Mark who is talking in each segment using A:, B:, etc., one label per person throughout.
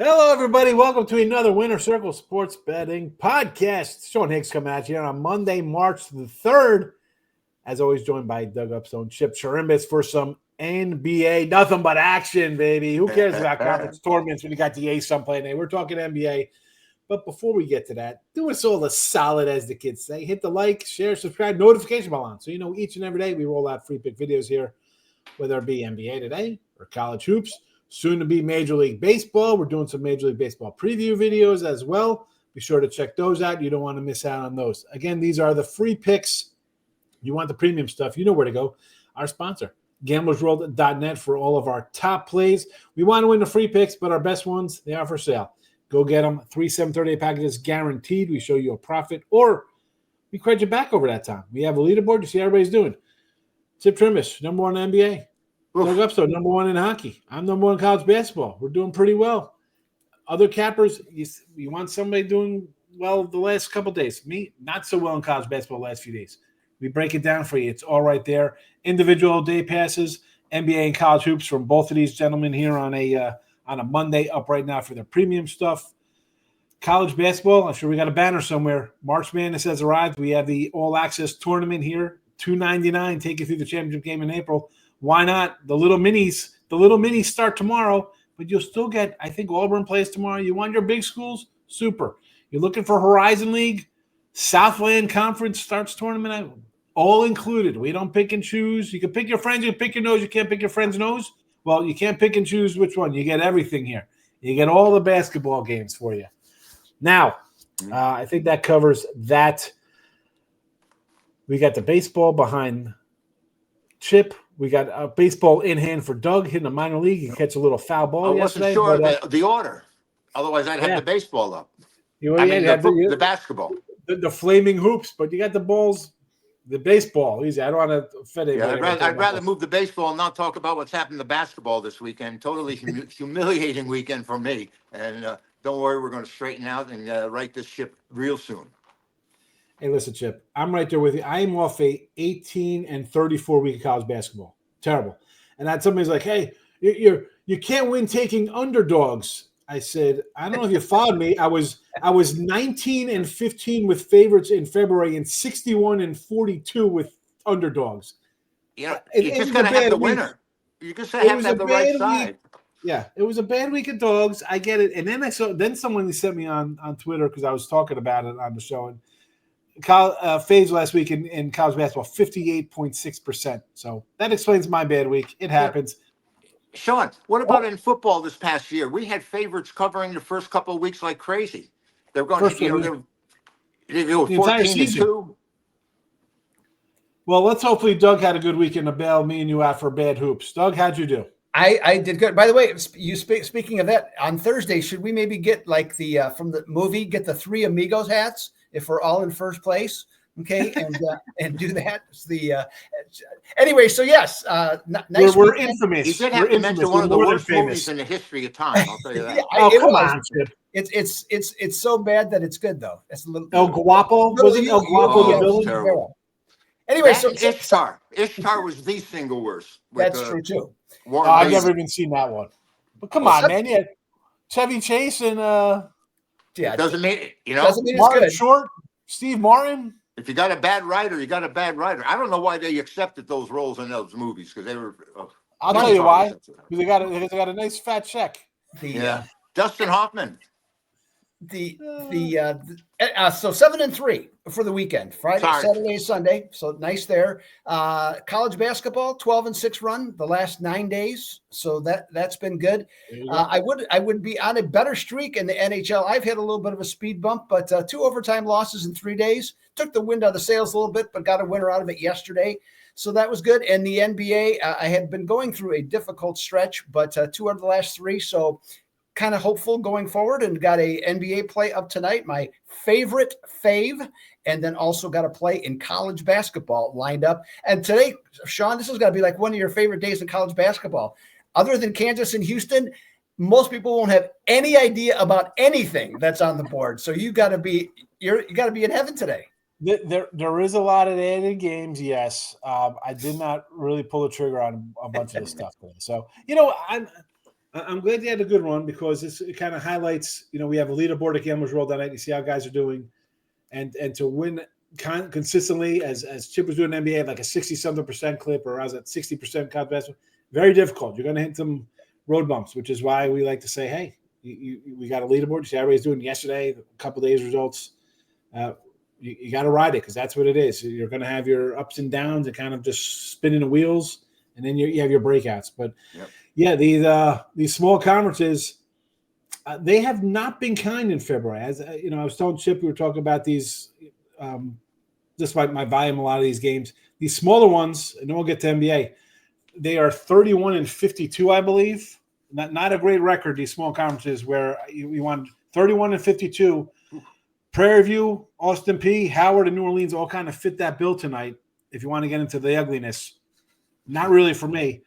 A: Hello, everybody. Welcome to another Winner Circle Sports Betting Podcast. Sean Higgs coming at you on Monday, March the 3rd. As always, joined by Doug Upstone, Chirimbes for some NBA. Nothing but action, baby. Who cares about conference tournaments when you got the A-Sun playing today? We're talking NBA. But before we get to that, do us all the solid, as the kids say. Hit the like, share, subscribe, notification bell on. So you know each and every day we roll out free pick videos here, whether it be NBA today or college hoops. Soon to be Major League Baseball. We're doing some Major League Baseball preview videos as well. Be sure to check those out. You don't want to miss out on those. Again, these are the free picks. You want the premium stuff, you know where to go. Our sponsor, gamblersworld.net, for all of our top plays. We want to win the free picks, but our best ones, they are for sale. Go get them. 3 738 packages guaranteed. We show you a profit, or we credit you back over that time. We have a leaderboard to see how everybody's doing. Chip Trimmish, number one in NBA. Doug Upstone, number one in hockey. I'm number one in college basketball. We're doing pretty well. Other cappers, you want somebody doing well the last couple of days. Me, not so well in college basketball the last few days. We break it down for you. It's all right there. Individual day passes, NBA and college hoops from both of these gentlemen here on a Monday, up right now for their premium stuff. College basketball, I'm sure we got a banner somewhere. March Madness has arrived. We have the all-access tournament here, $2.99, take you through the championship game in April. Why not? The little minis start tomorrow, but you'll still get, I think Auburn plays tomorrow. You want your big schools? Super. You're looking for Horizon League? Southland Conference starts tournament, all included. We don't pick and choose. You can pick your friends, you can pick your nose, you can't pick your friend's nose. Well, you can't pick and choose which one. You get everything here. You get all the basketball games for you. Now, I think that covers that. We got the baseball behind Chip. We got a baseball in hand for Doug hitting a minor league. He catch a little foul ball yesterday.
B: I wasn't sure the order. Otherwise, I'd have the baseball up. The basketball.
A: The flaming hoops, but you got the balls, the baseball. Easy. I don't want to offend anybody.
B: I'd rather move the baseball and not talk about what's happened to basketball this weekend. Totally humiliating weekend for me. And don't worry, we're going to straighten out and right this ship real soon.
A: Hey, listen, Chip, I'm right there with you. I am off a 18 and 34 week of college basketball. Terrible. And that somebody's like, hey, you can't win taking underdogs. I said, I don't know if you followed me. I was 19 and 15 with favorites in February and 61 and 42 with underdogs.
B: Yeah, you just got to have the winner. You just have to have the right side.
A: Yeah, it was a bad week of dogs. I get it. And then someone sent me on Twitter because I was talking about it on the show. And Faves last week in college basketball, 58.6%. So that explains my bad week. It happens.
B: Sean, what about in football this past year? We had favorites covering the first couple of weeks like crazy. They're going to go 14-2.
A: Well, let's hopefully Doug had a good weekend to bail me and you out for bad hoops. Doug, how'd you do?
C: I did good. By the way, speaking of that, on Thursday, should we maybe get like the from the movie, get the Three Amigos hats if we're all in first place? Okay, and do that. Anyway, so yes, nice.
A: We're infamous.
B: You did have to mention one of the worst movies in the history of time. I'll tell you that.
A: Come on, Chip.
C: It's so bad that it's good though. It's a little
A: El Guapo. Was it El Guapo the villain?
B: Terrible.
C: Anyway,
B: so Ishtar was the single worst.
C: That's true too.
A: I've never even seen that one. But come on, man. Yeah, Chevy Chase and
B: doesn't mean
A: Martin
C: it's good.
A: Short, Steve Martin.
B: If you got a bad writer, you got a bad writer. I don't know why they accepted those roles in those movies because they were.
A: I'll tell you why. They got a nice fat check.
B: Dustin Hoffman.
C: So 7-3 for the weekend, Friday, Saturday, Sunday. So nice there. College basketball, 12-6 run the last 9 days. So that's been good. I would be on a better streak in the NHL. I've had a little bit of a speed bump, but 2 overtime losses in 3 days took the wind out of the sails a little bit, but got a winner out of it yesterday. So that was good. And the NBA, I had been going through a difficult stretch, but 2 out of the last 3. So kind of hopeful going forward, and got a NBA play up tonight, my favorite fave, and then also got a play in college basketball lined up. And today, Sean, this is going to be like one of your favorite days in college basketball. Other than Kansas and Houston, most people won't have any idea about anything that's on the board. So you got to be in heaven today.
A: There is a lot of added games, yes. I did not really pull the trigger on a bunch of this stuff today. So, I'm glad they had a good run because it kind of highlights, we have a leaderboard at Gamblers World that night. You see how guys are doing. And to win consistently, as Chip was doing in the NBA, like a 60-something% clip, or I was at 60% college basketball, very difficult. You're going to hit some road bumps, which is why we like to say, hey, we got a leaderboard. You see how everybody's doing yesterday, a couple of days results. You got to ride it because that's what it is. You're going to have your ups and downs and kind of just spinning the wheels, and then you have your breakouts. But, yeah, these small conferences, they have not been kind in February. As I was telling Chip, we were talking about these, despite my volume, a lot of these games, these smaller ones, and then we'll get to NBA. They are 31-52, I believe. Not a great record, these small conferences where you want 31-52. Prairie View, Austin P, Howard, and New Orleans all kind of fit that bill tonight. If you want to get into the ugliness, not really for me.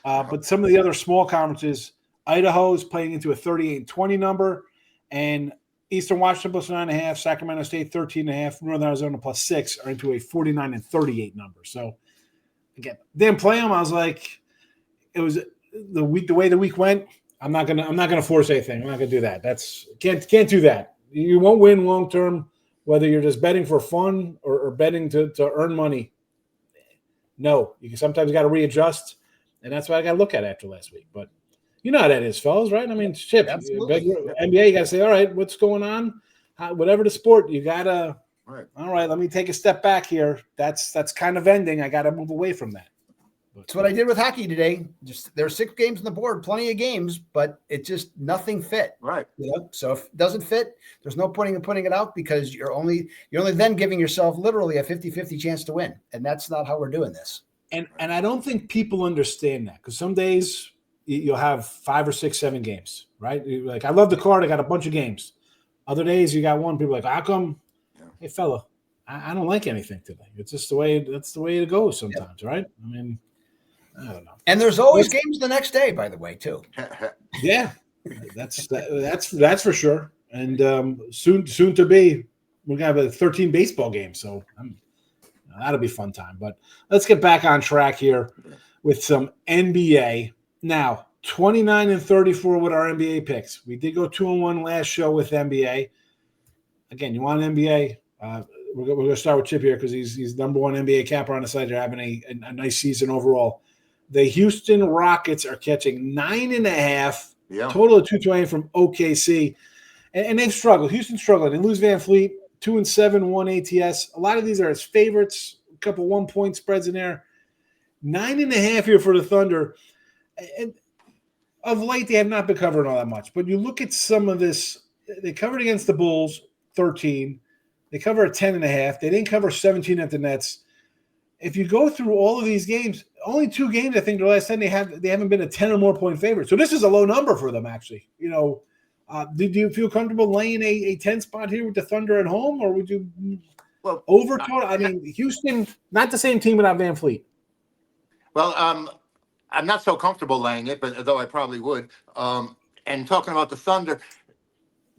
A: But some of the other small conferences, Idaho is playing into a 38-20 number, and Eastern Washington plus 9.5, Sacramento State 13.5, Northern Arizona plus 6 are into a 49-38 number. So again, didn't play them. I was like, it was the way the week went. I'm not gonna force anything. I'm not gonna do that. That's can't do that. You won't win long term, whether you're just betting for fun or betting to earn money. No, you sometimes got to readjust, and that's what I got to look at after last week. But you know how that is, fellas, right? I mean, Chip, NBA, you got to say, all right, what's going on? Whatever the sport, you got to, all right, let me take a step back here. That's kind of ending. I got to move away from that.
C: That's what I did with hockey today. Just there are 6 games on the board, plenty of games, but it just nothing fit.
B: Right.
C: So if it doesn't fit, there's no point in putting it out because you're only then giving yourself literally a 50-50 chance to win. And that's not how we're doing this.
A: And I don't think people understand that because some days you'll have 5 or 6, 7 games, right? Like, I love the card. I got a bunch of games. Other days you got one. People are like, how come? Yeah. Hey, fella, I don't like anything today. It's just that's the way it goes sometimes, right? I mean, I don't know. And
C: there's always games the next day, by the way, too.
A: Yeah, that's for sure. And soon to be, we're gonna have a 13 baseball game, so that'll be a fun time. But let's get back on track here with some NBA. Now, 29-34 with our NBA picks. We did go 2-1 last show with NBA. Again, you want an NBA? We're going to start with Chip here because he's number one NBA capper on the side. They're having a nice season overall. The Houston Rockets are catching 9.5, total of 220 from OKC. And they've struggled. Houston struggled. They lose Van Fleet, 2-7, 1 ATS. A lot of these are his favorites, a couple 1-point spreads in there. 9.5 here for the Thunder. And of late, they have not been covering all that much. But you look at some of this. They covered against the Bulls, 13. They cover at 10.5. They didn't cover 17 at the Nets. If you go through all of these games, only 2 games, I think, the last 10 they haven't been a 10 or more point favorite. So this is a low number for them, actually. Do you feel comfortable laying a 10 spot here with the Thunder at home, or would you over total? I mean, Houston, not the same team without Van Fleet.
B: Well, I'm not so comfortable laying it, but though I probably would. And talking about the Thunder,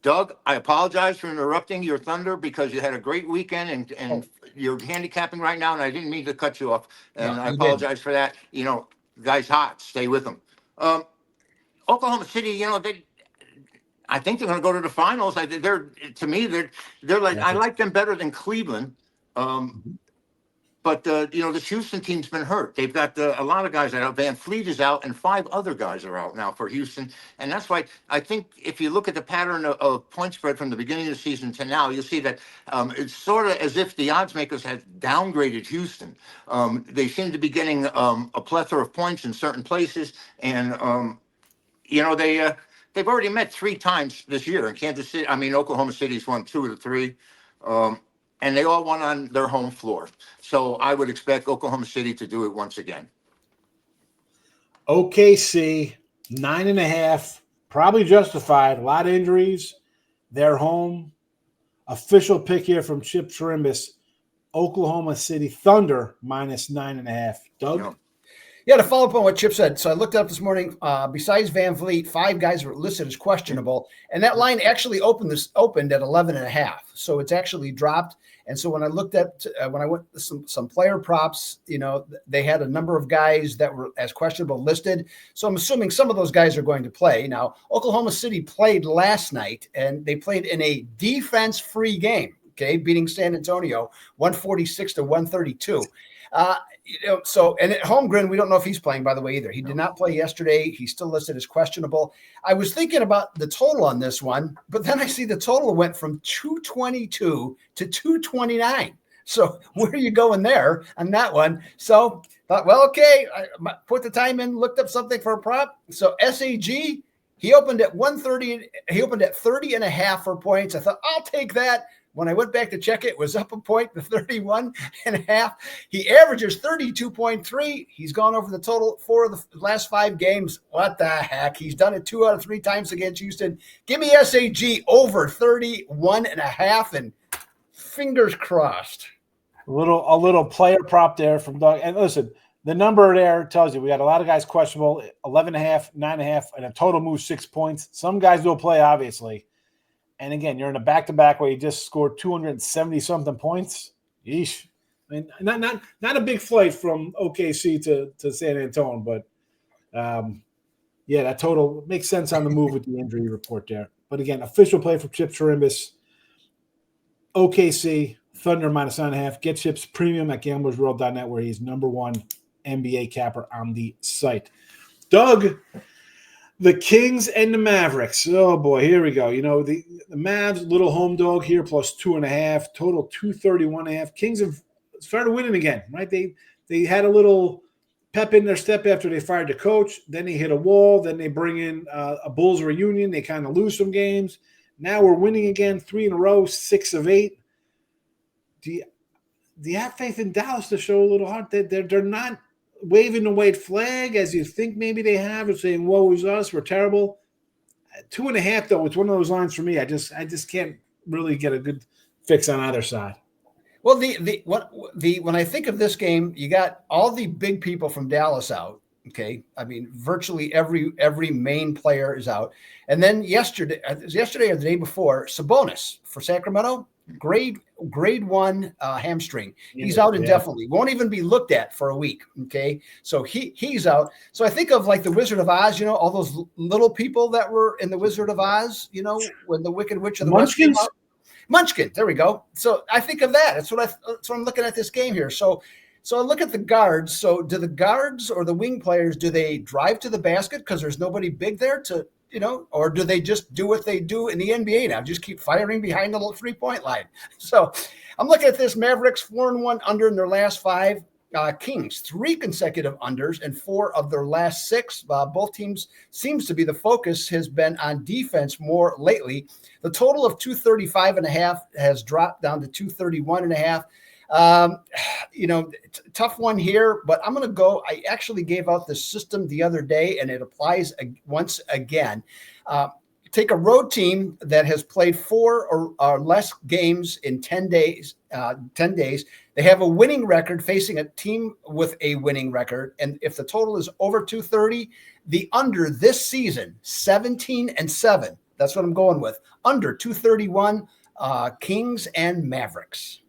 B: Doug, I apologize for interrupting your Thunder because you had a great weekend and you're handicapping right now, and I didn't mean to cut you off. And I apologize for that. Guys hot, stay with them. Oklahoma City, I think they're going to go to the finals. They're like, I like them better than Cleveland. But the Houston team's been hurt. They've got a lot of guys out. Van Fleet is out, and 5 other guys are out now for Houston. And that's why I think if you look at the pattern of point spread from the beginning of the season to now, you'll see that it's sort of as if the odds makers have downgraded Houston. They seem to be getting a plethora of points in certain places, and they've already met 3 times this year in Kansas City. I mean, Oklahoma City's won 2 of the 3. And they all won on their home floor. So I would expect Oklahoma City to do it once again.
A: OKC, 9.5, probably justified. A lot of injuries. They're home. Official pick here from Chip Chirimbes. Oklahoma City Thunder minus 9.5. Doug?
C: Yeah, to follow up on what Chip said. So I looked up this morning. Besides Van Vliet, 5 guys were listed as questionable, and that line actually opened at 11.5. So it's actually dropped. And so when I looked at when I went some player props, they had a number of guys that were as questionable listed. So I'm assuming some of those guys are going to play. Now, Oklahoma City played last night, and they played in a defense-free game. Okay, beating San Antonio 146-132. And at Holmgren, we don't know if he's playing, by the way, either. He did not play yesterday. He's still listed as questionable. I was thinking about the total on this one, but then I see the total went from 222 to 229. So where are you going there on that one? So thought, well, okay, I put the time in, looked up something for a prop. So SAG, he opened at 130. He opened at 30.5 for points. I thought, I'll take that. When I went back to check it was up a point to 31.5. He averages 32.3. He's gone over the total 4 of the last 5 games. What the heck? He's done it 2 out of 3 times against Houston. Give me SAG over 31.5 and fingers crossed.
A: A little player prop there from Doug. And listen, the number there tells you we got a lot of guys questionable, 11.5, 9.5, and a total move 6 points. Some guys will play, obviously. And again, you're in a back-to-back where you just scored 270-something points. Yeesh. I mean, not a big flight from OKC to San Antonio, but that total makes sense on the move with the injury report there. But again, official play for Chip Chirimbes. OKC, Thunder -9.5. Get Chip's premium at gamblersworld.net where he's #1 NBA capper on the site. Doug, the Kings and the Mavericks. Oh, boy, here we go. The Mavs, little home dog here, plus 2.5, total 231.5. Kings have started winning again, right? They had a little pep in their step after they fired the coach. Then they hit a wall. Then they bring in a Bulls reunion. They kind of lose some games. Now we're winning again, 3 in a row, 6 of 8. Do you have faith in Dallas to show a little heart? They're not waving the white flag as you think maybe they have, and saying, "Woe is us, we're terrible." 2.5 though, it's one of those lines for me. I just can't really get a good fix on either side.
C: Well, when I think of this game, you got all the big people from Dallas out. Okay, I mean virtually every main player is out, and then yesterday or the day before, Sabonis for Sacramento. Grade 1 hamstring. He's out indefinitely. Won't even be looked at for a week. Okay, so he's out. So I think of like the Wizard of Oz. All those little people that were in the Wizard of Oz. When the Wicked Witch of the West came out. Munchkin. There we go. So I think of that. That's what I'm looking at this game here. So I look at the guards. So do the guards or the wing players, do they drive to the basket because there's nobody big there to or do they just do what they do in the NBA now? Just keep firing behind the little 3-point line. So I'm looking at this Mavericks 4-1 under in their last 5. Kings 3 consecutive unders and 4 of their last 6. Both teams seems to be the focus has been on defense more lately. The total of 235.5 has dropped down to 231.5. Tough one here, but I'm going to go. I actually gave out the system the other day, and it applies once again. Take a road team that has played 4 or less games in 10 days. They have a winning record facing a team with a winning record, and if the total is over 230, the under this season 17-7. That's what I'm going with. Under 231, Kings and Mavericks.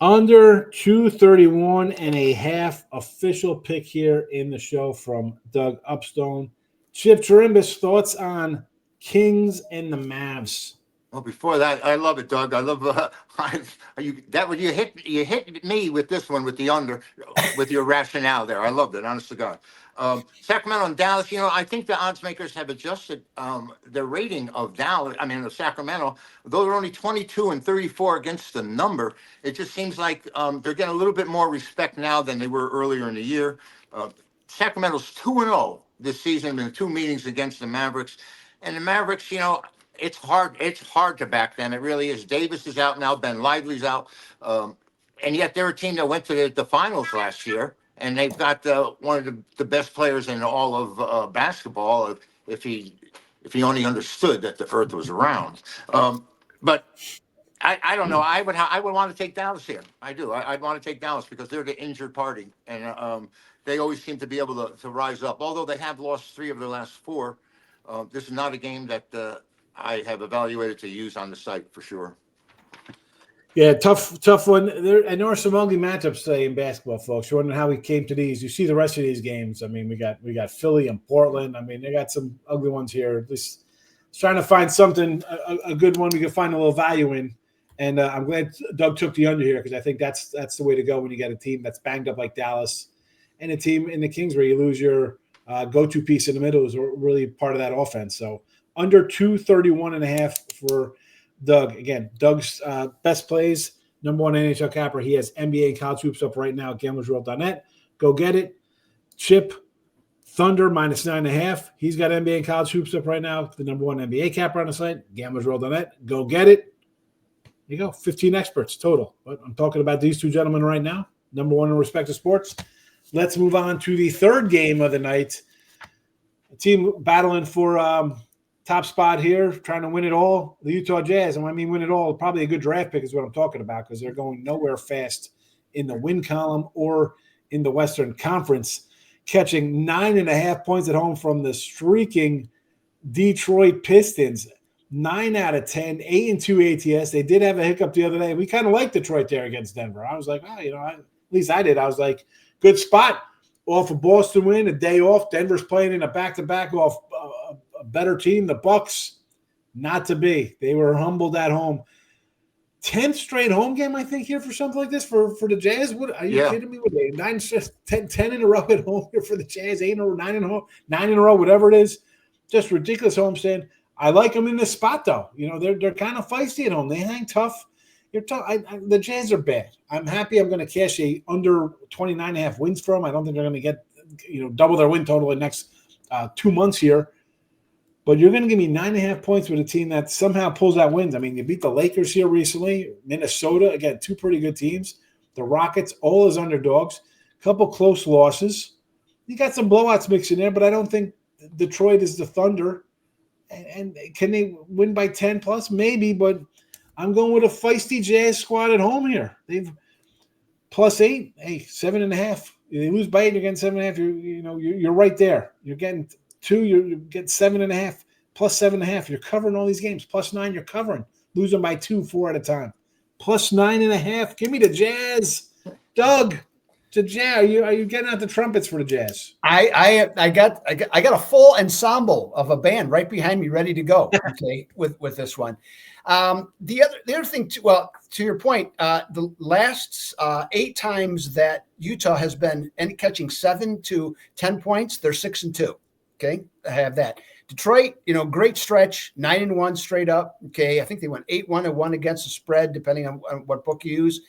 A: Under 231.5 official pick here in the show from Doug Upstone. Chip Chirimbes, thoughts on Kings and the Mavs?
B: Well, before that, I love it, Doug. I love you hit me with this one with the under, with your rationale there. I loved it, honest to God. Sacramento and Dallas. I think the odds makers have adjusted their rating of Dallas. I mean, of Sacramento. Though they're only 22 and 34 against the number, it just seems like they're getting a little bit more respect now than they were earlier in the year. Sacramento's 2-0 this season in 2 meetings against the Mavericks, and the Mavericks. It's hard to back them. It really is. Davis is out now. Ben Lively's out. And yet they're a team that went to the finals last year, and they've got one of the best players in all of basketball, if he only understood that the earth was round. But I don't know. I would want to take Dallas here. I do. I'd want to take Dallas because they're the injured party, and they always seem to be able to rise up. Although they have lost 3 of their last 4, this is not a game that I have evaluated to use on the site for sure.
A: Yeah, tough one. There are some ugly matchups today in basketball, folks. You're wondering how we came to these. You see the rest of these games. I mean, we got Philly and Portland. I mean, they got some ugly ones here. At least trying to find something, a good one we can find a little value in. And I'm glad Doug took the under here because I think that's the way to go when you get a team that's banged up like Dallas and a team in the Kings where you lose your go-to piece in the middle is really part of that offense. So under 231.5 for Doug. Again, Doug's best plays, number 1 NHL capper. He has NBA and college hoops up right now at gamblersworld.net. Go get it. Chip, Thunder -9.5. He's got NBA and college hoops up right now. The number 1 NBA capper on the site, gamblersworld.net. Go get it. There you go, 15 experts total. But I'm talking about these 2 gentlemen right now, number 1 in respective sports. Let's move on to the third game of the night. A team battling for top spot here, trying to win it all. The Utah Jazz, and when I mean win it all, probably a good draft pick is what I'm talking about because they're going nowhere fast in the win column or in the Western Conference, catching 9.5 points at home from the streaking Detroit Pistons. 9 out of 10, 8-2 ATS. They did have a hiccup the other day. We kind of liked Detroit there against Denver. I was like, at least I did. I was like, good spot. Off a Boston win, a day off. Denver's playing in a back-to-back off a better team, the Bucks. Not to be. They were humbled at home. 10th straight home game, I think, here for something like this for the Jazz. What are you kidding me? With 10 in a row at home here for the Jazz, 8 in a row, 9 in a row, whatever it is. Just ridiculous homestand. I like them in this spot, though. They're kind of feisty at home. They hang tough. You're tough. The Jazz are bad. I'm happy I'm going to cash a under 29.5 wins for them. I don't think they're going to get double their win total in the next 2 months here. But you're going to give me 9.5 points with a team that somehow pulls out wins. I mean, you beat the Lakers here recently. Minnesota, again, 2 pretty good teams. The Rockets, all as underdogs. A couple close losses. You got some blowouts mixed in there, but I don't think Detroit is the Thunder. And can they win by 10 plus? Maybe, but I'm going with a feisty Jazz squad at home here. They've +8, 7.5. They lose by 8, you're getting 7.5. You're right there. You're getting 2, you get 7.5 +7.5. You're covering all these games. +9, you're covering. Losing by 2, 4 at a time. +9.5. Give me the Jazz, Doug. The Jazz, are you getting out the trumpets for the Jazz?
C: I got a full ensemble of a band right behind me, ready to go. Okay, with this one. The other thing, to your point, the last 8 times that Utah has been catching 7 to 10 points, they're 6-2. Okay, I have that. Detroit, great stretch, 9-1 straight up. Okay, I think they went 8-1 against the spread, depending on what book you use.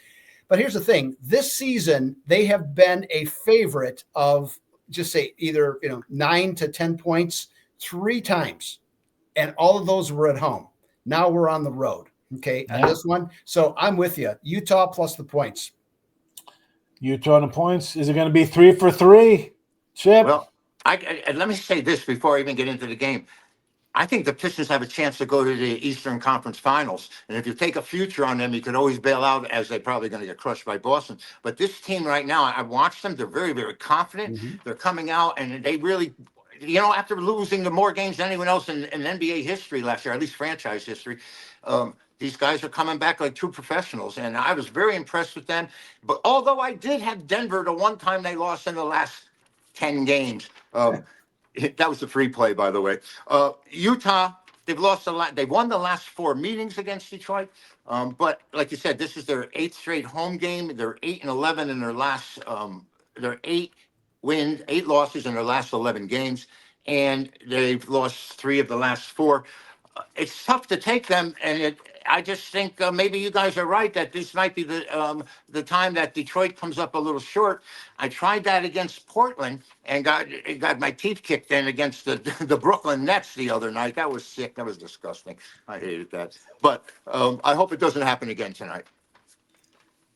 C: But here's the thing: this season they have been a favorite of just say either 9 to 10 points 3 times, and all of those were at home. Now we're on the road. Okay, on this one, so I'm with you. Utah plus the points.
A: Utah and the points. Is it going to be 3 for 3? Chip.
B: Well, let me say this before I even get into the game. I think the Pistons have a chance to go to the Eastern Conference Finals. And if you take a future on them, you could always bail out as they're probably going to get crushed by Boston. But this team right now, I've watched them. They're very, very confident. Mm-hmm. They're coming out, and they really, after losing the more games than anyone else in NBA history last year, at least franchise history, these guys are coming back like true professionals. And I was very impressed with them. But although I did have Denver the one time they lost in the last 10 games, that was the free play, by the way. Utah, they've lost a lot. They've won the last 4 meetings against Detroit. But like you said, this is their 8th straight home game. They're 8-11 in their last. They're 8 losses in their last 11 games, and they've lost 3 of the last 4. It's tough to take them, and I just think maybe you guys are right that this might be the time that Detroit comes up a little short. I tried that against Portland and got my teeth kicked in against the Brooklyn Nets the other night. That was sick. That was disgusting. I hated that. But I hope it doesn't happen again tonight.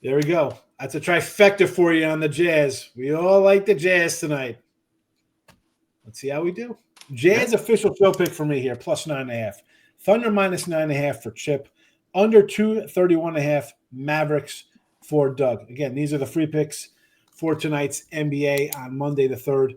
A: There we go. That's a trifecta for you on the Jazz. We all like the Jazz tonight. Let's see how we do. Jazz official show pick for me here, +9.5. Thunder -9.5 for Chip. under 231.5 Mavericks for Doug. Again, these are the free picks for tonight's NBA on Monday the 3rd.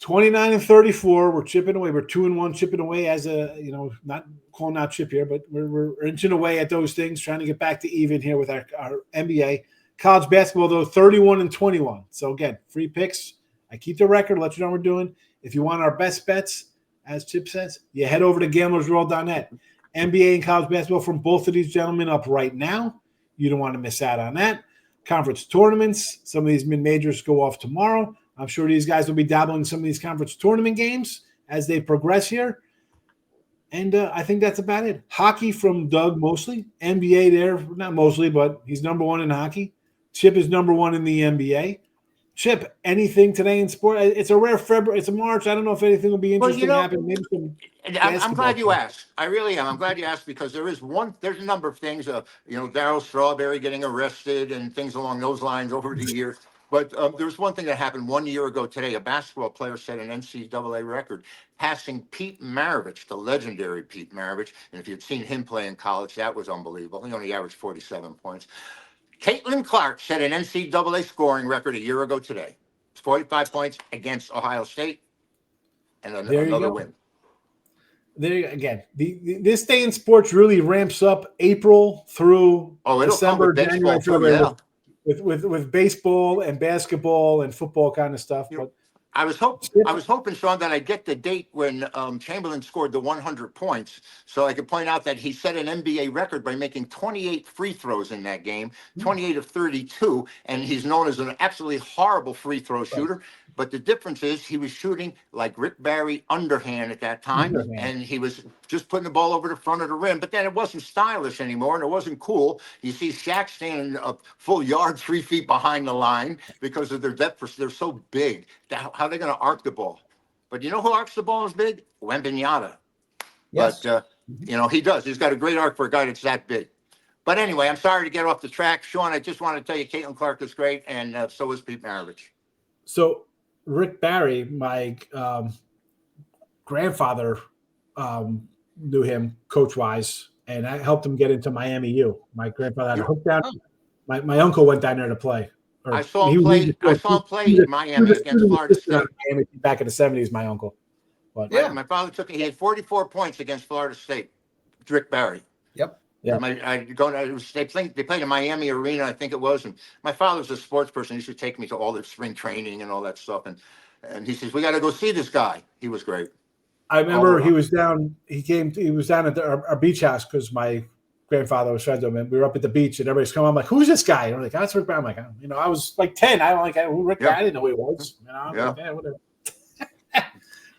A: 29-34. We're chipping away. We're 2-1 chipping away as a, not calling out chip here, but we're inching away at those things, trying to get back to even here with our NBA. College basketball, though, 31-21. So, again, free picks. I keep the record, let you know what we're doing. If you want our best bets, as Chip says, you head over to gamblersworld.net. NBA and college basketball from both of these gentlemen up right now. You don't want to miss out on that. Conference tournaments. Some of these mid-majors go off tomorrow. I'm sure these guys will be dabbling in some of these conference tournament games as they progress here. And I think that's about it. Hockey from Doug mostly. NBA there, not mostly, but he's number one in hockey. Chip is number one in the NBA. Chip, anything today in sport? It's a rare February. It's a March. I don't know if anything will be interesting happen. Maybe some
B: I'm glad you asked. I really am. I'm glad you asked because there's a number of things, Darryl Strawberry getting arrested and things along those lines over the years. But there was one thing that happened 1 year ago today. A basketball player set an NCAA record, passing Pete Maravich, the legendary Pete Maravich. And if you'd seen him play in college, that was unbelievable. He only averaged 47 points. Caitlin Clark set an NCAA scoring record a year ago today. 45 points against Ohio State and another win.
A: There you go. Again, this day in sports really ramps up April through December, January, February with baseball and basketball and football kind of stuff. But
B: I was hoping, Sean, that I'd get the date when Chamberlain scored the 100 points, so I could point out that he set an NBA record by making 28 free throws in that game, 28 of 32, and he's known as an absolutely horrible free throw shooter. But the difference is he was shooting like Rick Barry underhand at that time, and he was just putting the ball over the front of the rim. But then it wasn't stylish anymore, and it wasn't cool. You see Shaq standing a full yard, 3 feet behind the line because of their depth. They're so big. How are they going to arc the ball? But you know who arcs the ball as big? Wembanyama.
C: Yes.
B: But, he does. He's got a great arc for a guy that's that big. But anyway, I'm sorry to get off the track. Sean, I just want to tell you Caitlin Clark is great, and so is Pete Maravich.
A: So Rick Barry, my grandfather knew him coach-wise, and I helped him get into Miami U. My grandfather had a hook down. My uncle went down there to play.
B: I saw him play in Miami against Florida State.
A: Back in the 70s, my uncle. But
B: my father he had 44 points against Florida State. Rick Barry.
C: Yep.
A: Yeah.
B: They played in Miami Arena, I think it was. And my father's a sports person. He used to take me to all the spring training and all that stuff. And he says, we got to go see this guy. He was great.
A: I remember he was down. He was down at our beach house because my grandfather was friends with him. And we were up at the beach, and everybody's coming. I'm like, "Who's this guy?" And I'm like, "That's Rick Barry." I'm like, I was like 10. I don't like who Rick Barry. I didn't know who he was. Like, whatever.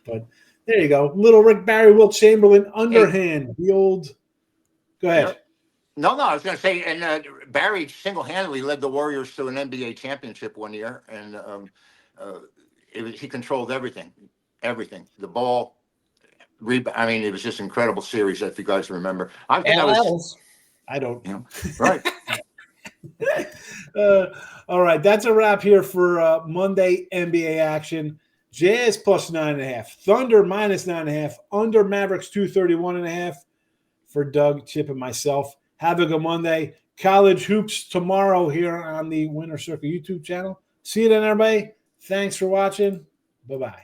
A: But there you go, little Rick Barry, Wilt Chamberlain, underhand. The old. Go ahead.
B: No, I was going to say, and Barry single-handedly led the Warriors to an NBA championship 1 year, and he controlled everything. The ball. I mean, it was just an incredible series, if you guys remember. I don't. Right.
A: All right, that's a wrap here for Monday NBA action. Jazz plus 9.5, Thunder minus 9.5, under Mavericks 231.5 for Doug, Chip, and myself. Have a good Monday. College hoops tomorrow here on the Winner Circle YouTube channel. See you then, everybody. Thanks for watching. Bye-bye.